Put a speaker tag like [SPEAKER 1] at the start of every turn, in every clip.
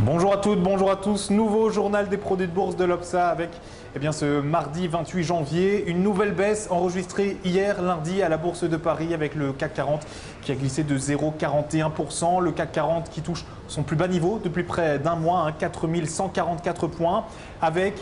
[SPEAKER 1] Bonjour à toutes, bonjour à tous. Nouveau journal des produits de bourse de l'Obsa avec ce mardi 28 janvier. Une nouvelle baisse enregistrée hier lundi à la Bourse de Paris avec le CAC 40 qui a glissé de 0,41%. Le CAC 40 qui touche son plus bas niveau depuis près d'un mois, 4144 points, avec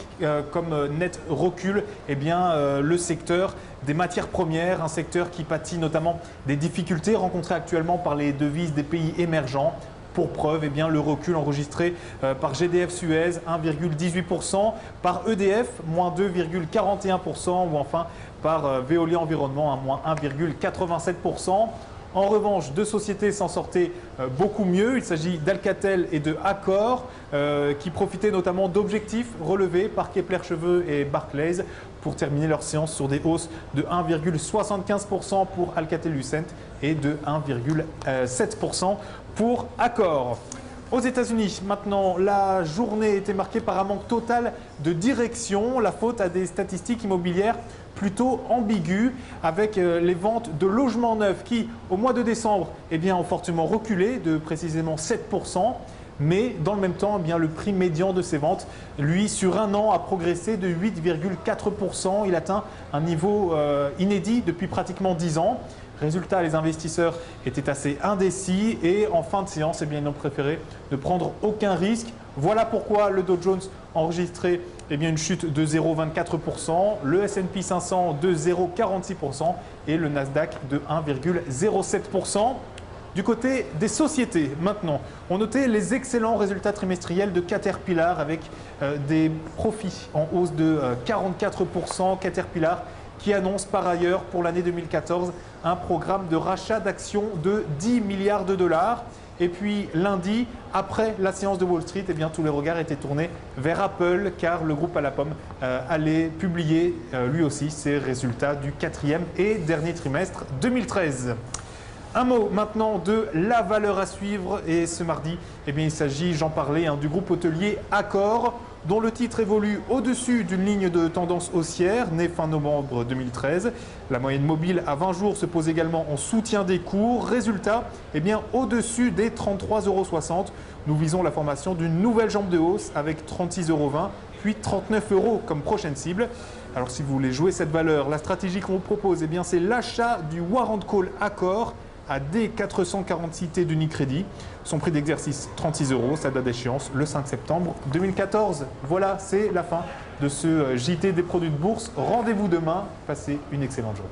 [SPEAKER 1] comme net recul le secteur des matières premières, un secteur qui pâtit notamment des difficultés rencontrées actuellement par les devises des pays émergents. Pour preuve, le recul enregistré par GDF Suez, 1,18%, par EDF, moins 2,41%, ou enfin par Veolia Environnement, moins 1,87%. En revanche, deux sociétés s'en sortaient beaucoup mieux. Il s'agit d'Alcatel et de Accor, qui profitaient notamment d'objectifs relevés par Kepler Cheuvreux et Barclays pour terminer leur séance sur des hausses de 1,75% pour Alcatel-Lucent et de 1,7% pour Accor. Aux États-Unis, maintenant, la journée était marquée par un manque total de direction, la faute à des statistiques immobilières plutôt ambiguës, avec les ventes de logements neufs qui, au mois de décembre, ont fortement reculé de précisément 7%. Mais dans le même temps, le prix médian de ces ventes, lui, sur un an, a progressé de 8,4%. Il atteint un niveau inédit depuis pratiquement 10 ans. Résultat, les investisseurs étaient assez indécis et en fin de séance, ils ont préféré ne prendre aucun risque. Voilà pourquoi le Dow Jones enregistrait une chute de 0,24%, le S&P 500 de 0,46% et le Nasdaq de 1,07%. Du côté des sociétés, maintenant, on notait les excellents résultats trimestriels de Caterpillar avec des profits en hausse de 44%. Caterpillar qui annonce par ailleurs pour l'année 2014 un programme de rachat d'actions de 10 milliards de dollars. Et puis lundi, après la séance de Wall Street, tous les regards étaient tournés vers Apple car le groupe à la pomme allait publier lui aussi ses résultats du quatrième et dernier trimestre 2013. Un mot maintenant de la valeur à suivre et ce mardi, il s'agit, j'en parlais, du groupe hôtelier Accor dont le titre évolue au-dessus d'une ligne de tendance haussière née fin novembre 2013. La moyenne mobile à 20 jours se pose également en soutien des cours. Résultat, au-dessus des 33,60 €. Nous visons la formation d'une nouvelle jambe de hausse avec 36,20 €, puis 39 € comme prochaine cible. Alors si vous voulez jouer cette valeur, la stratégie qu'on vous propose, c'est l'achat du Warrant Call Accor à D446T d'Unicredit. Son prix d'exercice 36 €, sa date d'échéance le 5 septembre 2014. Voilà, c'est la fin de ce JT des produits de bourse. Rendez-vous demain, passez une excellente journée.